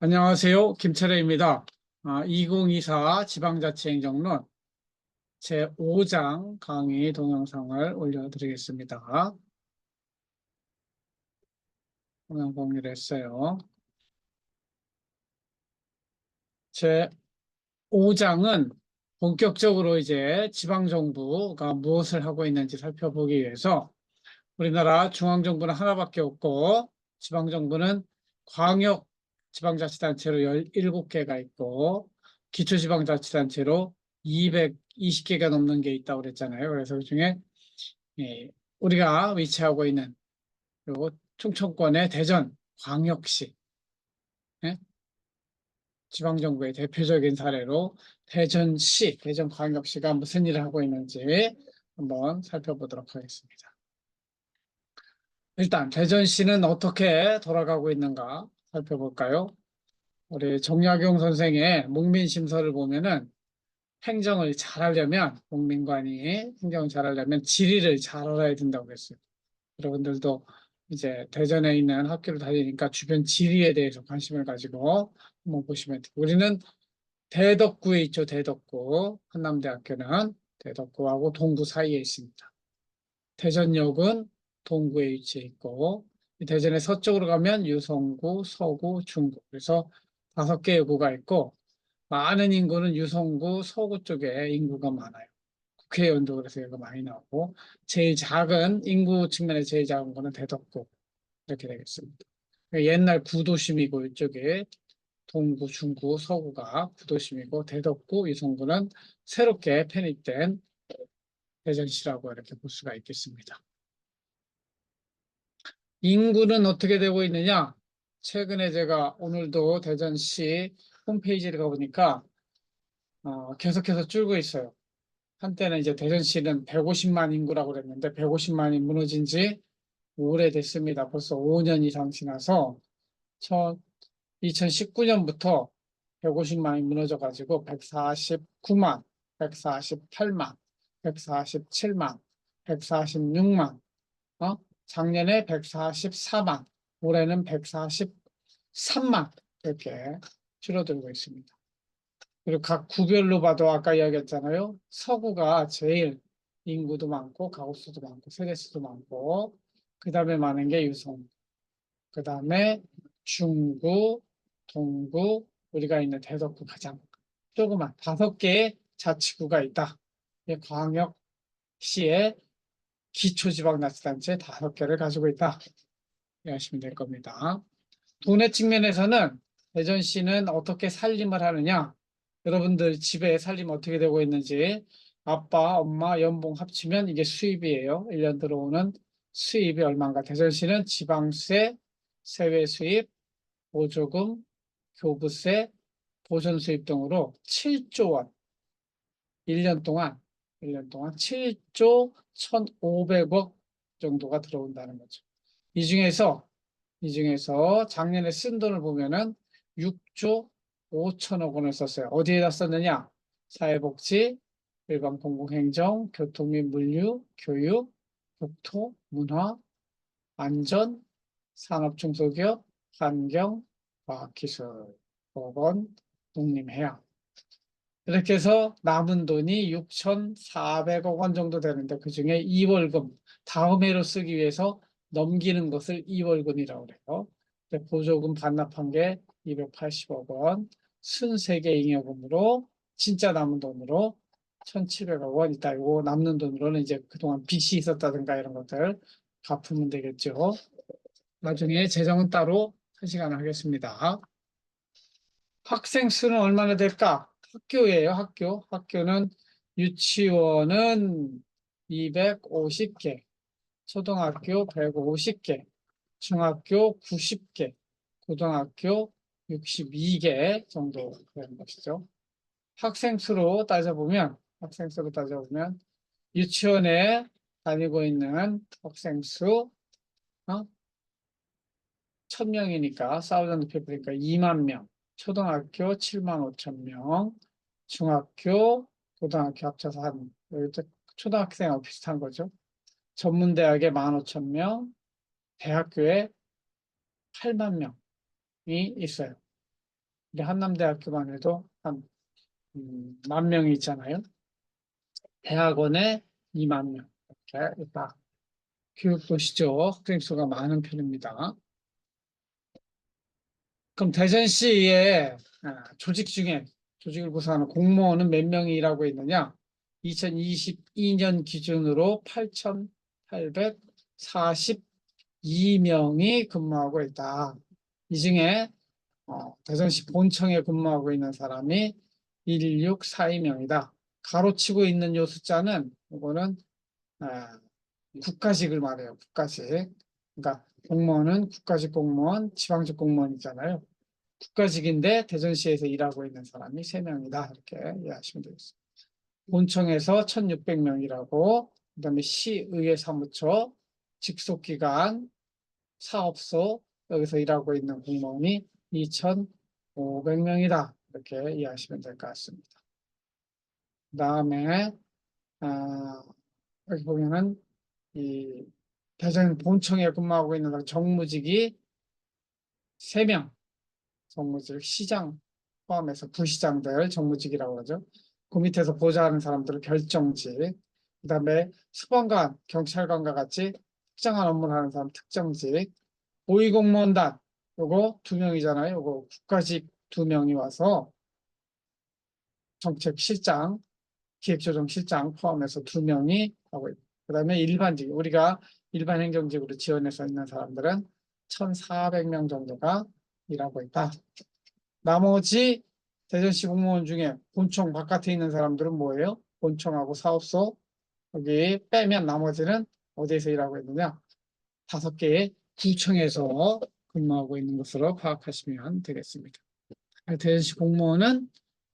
안녕하세요. 김철애입니다. 2024 지방자치행정론 제5장 강의 동영상을 올려드리겠습니다. 화면 공유를 했어요. 제5장은 본격적으로 이제 지방정부가 무엇을 하고 있는지 살펴보기 위해서 우리나라 중앙정부는 하나밖에 없고 지방정부는 광역 지방자치단체로 17개가 있고 기초지방자치단체로 220개가 넘는 게 있다고 그랬잖아요. 그래서 그중에 우리가 위치하고 있는 그리고 충청권의 대전 광역시 지방정부의 대표적인 사례로 대전시, 대전광역시가 무슨 일을 하고 있는지 한번 살펴보도록 하겠습니다. 일단 대전시는 어떻게 돌아가고 있는가 살펴볼까요? 우리 정약용 선생의 목민심서를 보면은 행정을 잘하려면 목민관이 행정을 잘하려면 지리를 잘 알아야 된다고 했어요. 여러분들도 이제 대전에 있는 학교를 다니니까 주변 지리에 대해서 관심을 가지고 한번 보시면 돼요. 우리는 대덕구에 있죠. 대덕구. 한남대학교는 대덕구하고 동구 사이에 있습니다. 대전역은 동구에 위치해 있고 대전의 서쪽으로 가면 유성구, 서구, 중구 그래서 5개의 구가 있고 많은 인구는 유성구, 서구 쪽에 인구가 많아요. 국회의원도 그래서 여기가 많이 나오고 제일 작은 인구 측면에 제일 작은 거는 대덕구 이렇게 되겠습니다. 옛날 구도심이고 이쪽에 동구, 중구, 서구가 구도심이고 대덕구, 유성구는 새롭게 편입된 대전시라고 이렇게 볼 수가 있겠습니다. 인구는 어떻게 되고 있느냐? 최근에 제가 오늘도 대전시 홈페이지를 가보니까 계속해서 줄고 있어요. 한때는 이제 대전시는 150만 인구라고 그랬는데 150만이 무너진 지 오래됐습니다. 벌써 5년 이상 지나서 2019년부터 150만이 무너져가지고 149만, 148만, 147만, 146만, 작년에 144만, 올해는 143만 이렇게 줄어들고 있습니다. 그리고 각 구별로 봐도 아까 이야기했잖아요. 서구가 제일 인구도 많고 가구수도 많고 세대수도 많고 그 다음에 많은 게 유성, 그 다음에 중구, 동구, 우리가 있는 대덕구 가장 조그만 5개의 자치구가 있다. 광역시의 기초지방자치단체 5개를 가지고 있다. 이해하시면 될 겁니다. 돈의 측면에서는 대전시는 어떻게 살림을 하느냐? 여러분들 집에 살림 어떻게 되고 있는지 아빠, 엄마 연봉 합치면 이게 수입이에요. 1년 들어오는 수입이 얼마인가? 대전시는 지방세, 세외 수입, 보조금, 교부세, 보전 수입 등으로 7조 원, 1년 동안 7조 1,500억 정도가 들어온다는 거죠. 이 중에서 작년에 쓴 돈을 보면은 6조 5천억 원을 썼어요. 어디에다 썼느냐? 사회복지, 일반공공행정, 교통 및 물류, 교육, 국토, 문화, 안전, 산업중소기업, 환경, 과학기술, 보건, 농림해양. 이렇게 해서 남은 돈이 6,400억 원 정도 되는데 그중에 2월금, 다음 해로 쓰기 위해서 넘기는 것을 2월금이라고 그래요. 보조금 반납한 게 280억 원, 순세계 잉여금으로 진짜 남은 돈으로 1,700억 원 있다. 이거 남는 돈으로는 이제 그동안 빚이 있었다든가 이런 것들 갚으면 되겠죠. 나중에 재정은 따로 한 시간 하겠습니다. 학생 수는 얼마나 될까? 학교예요, 학교. 학교는 유치원은 250개, 초등학교 150개, 중학교 90개, 고등학교 62개 정도 되는 것이죠. 학생 수로 따져보면 유치원에 다니고 있는 학생 수, 1,000명이니까, 사우전드 피플이니까 2만 명, 초등학교 7만 5천 명, 중학교, 고등학교 합쳐서 초등학생하고 비슷한 거죠. 전문대학에 1만 5천 명, 대학교에 8만 명이 있어요. 우리 한남대학교만 해도 한 10,000명이 있잖아요. 대학원에 2만 명 이렇게 있다. 교육도시죠. 학생 수가 많은 편입니다. 그럼 대전시의 조직 중에 조직을 구성하는 공무원은 몇 명이 일하고 있느냐? 2022년 기준으로 8,842명이 근무하고 있다. 이 중에 대전시 본청에 근무하고 있는 사람이 1642명이다. 가로치고 있는 요 숫자는 이거는 국가직을 말해요. 국가직. 그러니까 공무원은 국가직 공무원, 지방직 공무원 있잖아요. 국가직인데 대전시에서 일하고 있는 사람이 3명이다. 이렇게 이해하시면 되겠습니다. 본청에서 1,600명이라고, 그다음에 시의회 사무처, 직속기관, 사업소 여기서 일하고 있는 공무원이 2,500명이다. 이렇게 이해하시면 될 것 같습니다. 그다음에 여기 보면은 이 대전 본청에 근무하고 있는 정무직이 3명, 정무직 시장 포함해서 부시장들 정무직이라고 하죠. 그 밑에서 보좌하는 사람들을 결정직, 그다음에 수방관, 경찰관과 같이 특정한 업무를 하는 사람 특정직, 고위공무원단 요거 2명이잖아요. 요거 국가직 2명이 와서 정책실장, 기획조정실장 포함해서 2명이 하고 있고, 그다음에 일반직, 우리가 일반 행정직으로 지원해서 있는 사람들은 1,400명 정도가 일하고 있다. 나머지 대전시 공무원 중에 본청 바깥에 있는 사람들은 뭐예요? 본청하고 사업소 여기 빼면 나머지는 어디에서 일하고 있느냐? 5개의 구청에서 근무하고 있는 것으로 파악하시면 되겠습니다. 대전시 공무원은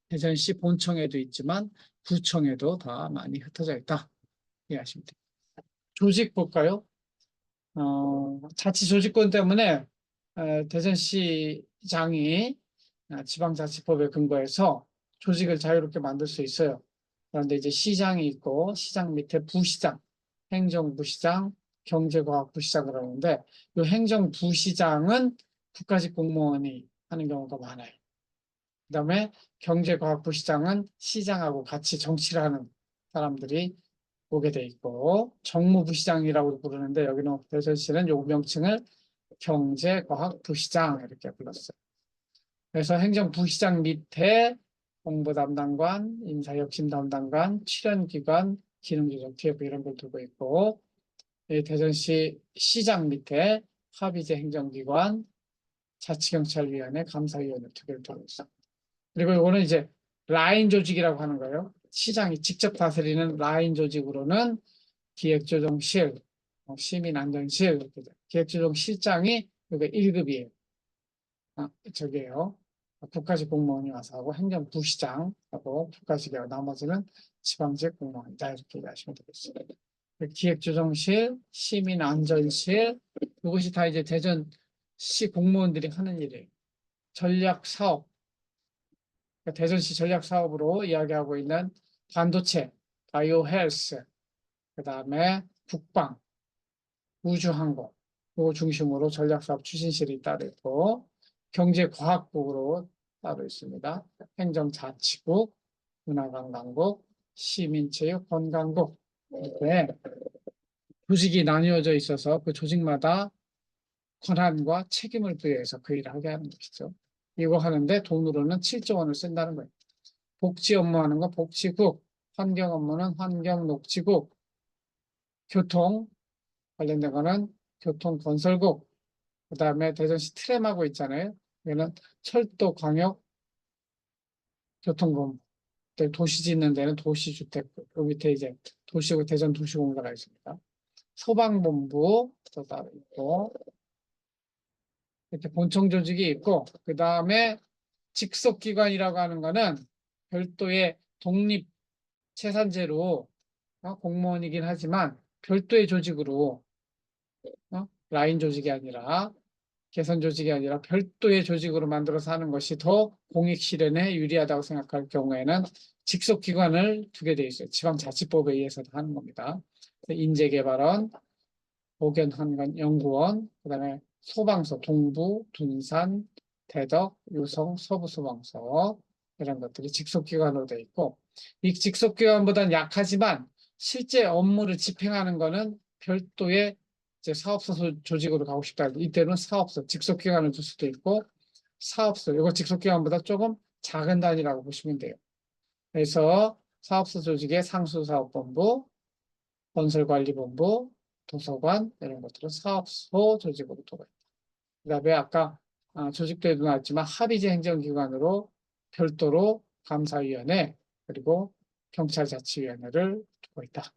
대전시 본청에도 있지만 구청에도 다 많이 흩어져 있다. 이해하시면 됩니다. 조직 볼까요? 자치 조직권 때문에 대전시장이 지방자치법에 근거해서 조직을 자유롭게 만들 수 있어요. 그런데 이제 시장이 있고 시장 밑에 부시장, 행정부시장, 경제과학부시장 그러는데 이 행정부시장은 국가직 공무원이 하는 경우가 많아요. 그다음에 경제과학부시장은 시장하고 같이 정치를 하는 사람들이 오게 돼 있고 정무부시장이라고 부르는데 여기는 대전시는 요 명칭을 경제과학부시장 이렇게 불렀어요. 그래서 행정부시장 밑에 홍보 담당관, 인사혁신 담당관, 출연기관, 기능조정 TF 이런 걸 두고 있고 대전시 시장 밑에 합의제 행정기관, 자치경찰위원회, 감사위원회 두 개를 두고 있어요. 그리고 이거는 이제 라인 조직이라고 하는 거예요. 시장이 직접 다스리는 라인 조직으로는 기획조정실, 시민안전실, 기획조정실장이 여기 1급이에요. 저기에요. 국가직 공무원이 와서 하고 행정부시장하고 국가직이고 나머지는 지방직 공무원이다. 이렇게 얘기하시면 되겠습니다. 기획조정실, 시민안전실 이것이 다 이제 대전시 공무원들이 하는 일이에요. 전략사업, 그러니까 대전시 전략사업으로 이야기하고 있는 반도체, 바이오 헬스, 그 다음에 국방, 우주항공 이 중심으로 전략사업 추진실이 따로 있고 경제과학국으로 따로 있습니다. 행정자치국, 문화관광국, 시민체육관광국 이렇게 조직이 나뉘어져 있어서 그 조직마다 권한과 책임을 부여해서 그 일을 하게 하는 것이죠. 이거 하는데 돈으로는 7조 원을 쓴다는 거예요. 복지 업무하는 건 복지국, 환경 업무는 환경녹지국, 교통 관련된 거는 교통건설국, 그 다음에 대전시 트램하고 있잖아요. 이거는 철도, 광역, 교통본부, 도시 짓는 데는 도시주택, 그 밑에 이제 도시고 대전 도시공사가 있습니다. 소방본부 또 따로 있고 이렇게 본청 조직이 있고 그 다음에 직속기관이라고 하는 거는 별도의 독립 채산제로 공무원이긴 하지만 별도의 조직으로 라인 조직이 아니라 개선 조직이 아니라 별도의 조직으로 만들어서 하는 것이 더 공익 실현에 유리하다고 생각할 경우에는 직속 기관을 두게 돼 있어요. 지방자치법에 의해서 하는 겁니다. 인재개발원, 보건환경연구원, 그다음에 소방서, 동부, 둔산, 대덕, 유성, 서부수방서 이런 것들이 직속기관으로 되어 있고 이 직속기관보다는 약하지만 실제 업무를 집행하는 거는 별도의 이제 사업소 조직으로 가고 싶다. 이때는 사업소, 직속기관을 줄 수도 있고 사업소, 이거 직속기관보다 조금 작은 단위라고 보시면 돼요. 그래서 사업소 조직의 상수사업본부, 건설관리본부, 도서관 이런 것들은 사업소 조직으로 들어가 있다. 그다음에 아까 조직도에도 나왔지만 합의제 행정기관으로 별도로 감사위원회 그리고 경찰자치위원회를 두고 있다.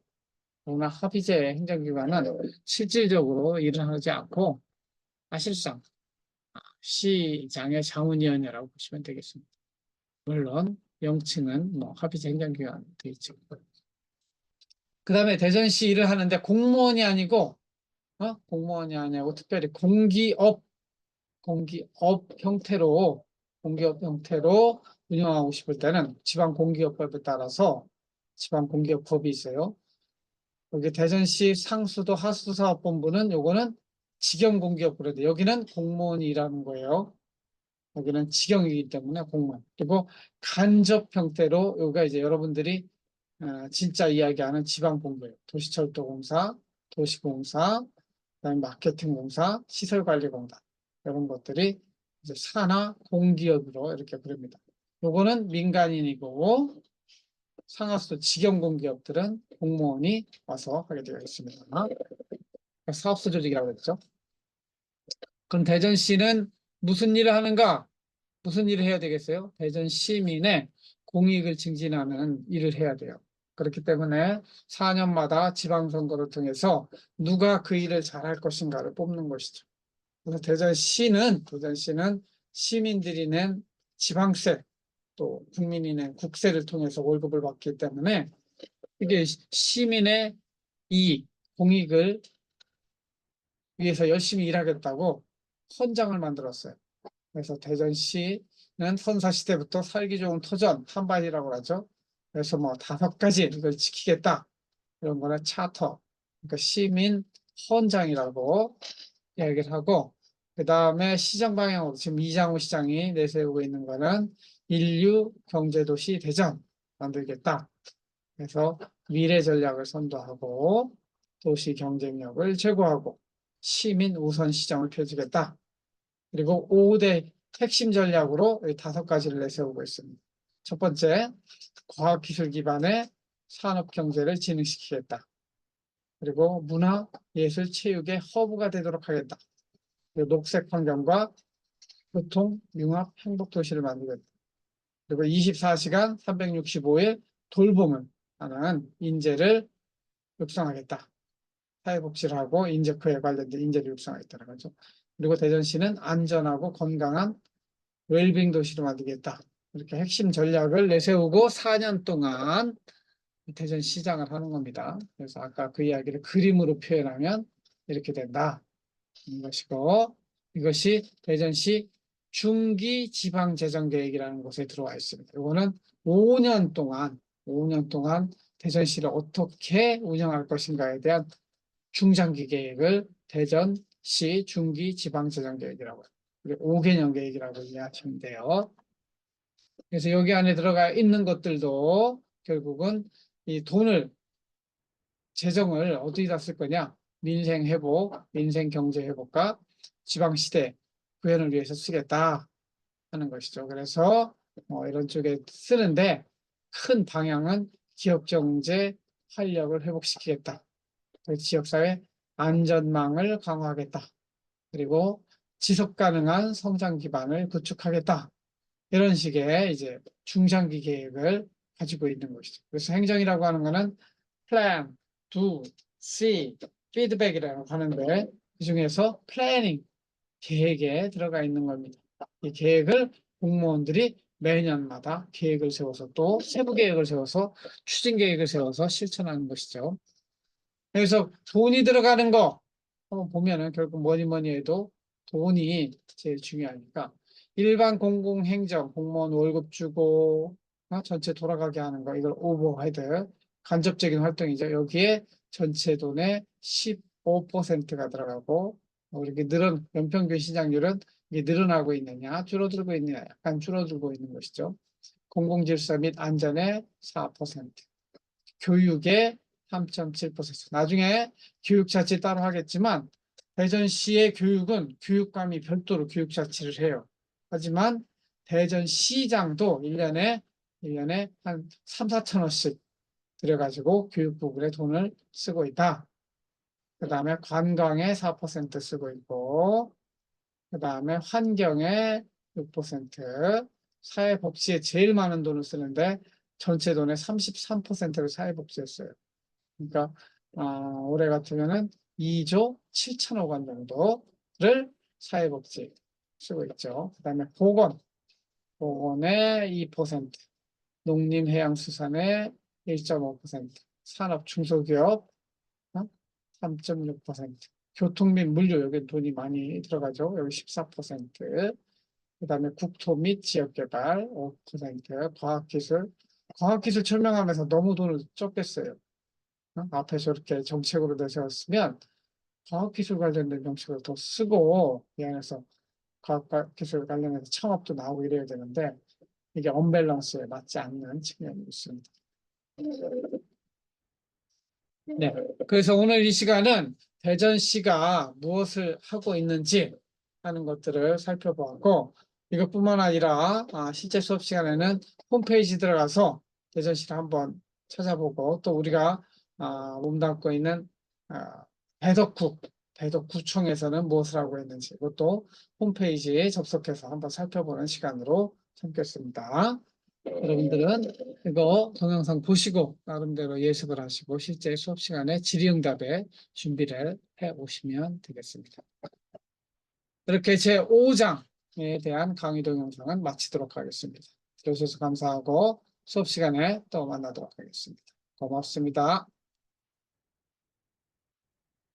그러나 합의제 행정기관은 실질적으로 일을 하지 않고 사실상 시장의 자문위원회라고 보시면 되겠습니다. 물론 명칭은 뭐 합의제 행정기관 되어 있죠. 그 다음에 대전시 일을 하는데 공무원이 아니고 공무원이 아니고 특별히 공기업 형태로 운영하고 싶을 때는 지방공기업법에 따라서 지방공기업법이 있어요. 여기 대전시 상수도 하수사업본부는 요거는 직영공기업부인데 여기는 공무원이 일하는 거예요. 여기는 직영이기 때문에 공무원. 그리고 간접 형태로 여기가 이제 여러분들이 진짜 이야기하는 지방공기업, 도시철도공사, 도시공사, 그다음에 마케팅공사, 시설관리공단 이런 것들이 이제 산하 공기업으로 이렇게 부릅니다. 요거는 민간인이고 상하수도 직영공기업들은 공무원이 와서 하게 되어 있습니다. 사업소 조직이라고 했죠. 그럼 대전시는 무슨 일을 하는가? 무슨 일을 해야 되겠어요? 대전 시민의 공익을 증진하는 일을 해야 돼요. 그렇기 때문에 4년마다 지방선거를 통해서 누가 그 일을 잘할 것인가를 뽑는 것이죠. 그래서 대전시는 시민들이 낸 지방세 또 국민이 낸 국세를 통해서 월급을 받기 때문에 이게 시민의 이익, 공익을 위해서 열심히 일하겠다고 헌장을 만들었어요. 그래서 대전시는 선사시대부터 살기 좋은 터전, 한반이라고 하죠. 그래서 뭐 5가지 이걸 지키겠다. 이런 거는 차터, 그러니까 시민 헌장이라고 이야기를 하고, 그 다음에 시정 방향으로 지금 이장우 시장이 내세우고 있는 거는 인류 경제도시 대전 만들겠다. 그래서 미래 전략을 선도하고 도시 경쟁력을 제고하고 시민 우선 시장을 펴주겠다. 그리고 5대 핵심 전략으로 5가지를 내세우고 있습니다. 첫 번째, 과학기술 기반의 산업경제를 진흥시키겠다. 그리고 문화, 예술, 체육의 허브가 되도록 하겠다. 그리고 녹색 환경과 교통, 융합, 행복도시를 만들겠다. 그리고 24시간 365일 돌봄을 하는 인재를 육성하겠다. 사회복지를 하고 인재 그에 관련된 인재를 육성하겠다는 거죠. 그리고 대전시는 안전하고 건강한 웰빙 도시로 만들겠다. 이렇게 핵심 전략을 내세우고 4년 동안 대전시장을 하는 겁니다. 그래서 아까 그 이야기를 그림으로 표현하면 이렇게 된다. 것이고 이것이 대전시 중기 지방재정계획이라는 곳에 들어와 있습니다. 이거는 5년 동안 대전시를 어떻게 운영할 것인가에 대한 중장기 계획을 대전시 중기 지방재정계획이라고 해요. 5개년 계획이라고 이해하시면 돼요. 그래서 여기 안에 들어가 있는 것들도 결국은 이 돈을 재정을 어디다 쓸 거냐? 민생 회복, 민생 경제 회복과 지방 시대 구현을 위해서 쓰겠다 하는 것이죠. 그래서 이런 쪽에 쓰는데 큰 방향은 지역 경제 활력을 회복시키겠다. 지역사회 안전망을 강화하겠다. 그리고 지속 가능한 성장 기반을 구축하겠다. 이런 식의 이제 중장기 계획을 가지고 있는 것이죠. 그래서 행정이라고 하는 것은 plan, do, see, feedback이라고 하는데 그 중에서 planning, 계획에 들어가 있는 겁니다. 이 계획을 공무원들이 매년마다 계획을 세워서 또 세부 계획을 세워서 추진 계획을 세워서 실천하는 것이죠. 그래서 돈이 들어가는 거 보면은 결국 뭐니 해도 돈이 제일 중요하니까 일반 공공행정 공무원 월급 주고 전체 돌아가게 하는 거 이걸 오버헤드 간접적인 활동이죠. 여기에 전체 돈의 15%가 들어가고 이렇게 늘은 연평균 시장률은 이게 늘어나고 있느냐, 줄어들고 있느냐, 약간 줄어들고 있는 것이죠. 공공질서 및 안전의 4%, 교육의 3.7%. 나중에 교육자치 따로 하겠지만 대전시의 교육은 교육감이 별도로 교육자치를 해요. 하지만 대전시장도 1년에 한 3, 4천 원씩 들여가지고 교육 부분에 돈을 쓰고 있다. 그 다음에 관광에 4% 쓰고 있고, 그 다음에 환경에 6%, 사회복지에 제일 많은 돈을 쓰는데 전체 돈의 33%를 사회복지에 써요. 그러니까 올해 같으면은 2조 7천억 원 정도를 사회복지 쓰고 있죠. 그 다음에 보건의 2%, 농림해양수산의 1.5%, 산업 중소기업 3.6%, 교통 및 물류, 여기 돈이 많이 들어가죠. 여기 14%, 그 다음에 국토 및 지역개발 5%, 과학기술 설명하면서 너무 돈을 적게 써요. 앞에 저렇게 정책으로 내세웠으면 과학기술 관련된 정책을 더 쓰고, 이 안에서 과학기술 관련해서 창업도 나오고 이래야 되는데, 이게 언밸런스에 맞지 않는 측면이 있습니다. 네. 그래서 오늘 이 시간은 대전시가 무엇을 하고 있는지 하는 것들을 살펴보았고, 이것뿐만 아니라 실제 수업 시간에는 홈페이지 들어가서 대전시를 한번 찾아보고, 또 우리가 몸담고 있는 대덕구청에서는 무엇을 하고 있는지, 이것도 홈페이지에 접속해서 한번 살펴보는 시간으로 삼겠습니다. 여러분들은 이거 동영상 보시고 나름대로 예습을 하시고 실제 수업 시간에 질의응답에 준비를 해 오시면 되겠습니다. 이렇게 제5장에 대한 강의 동영상은 마치도록 하겠습니다. 들어주셔서 감사하고 수업 시간에 또 만나도록 하겠습니다. 고맙습니다.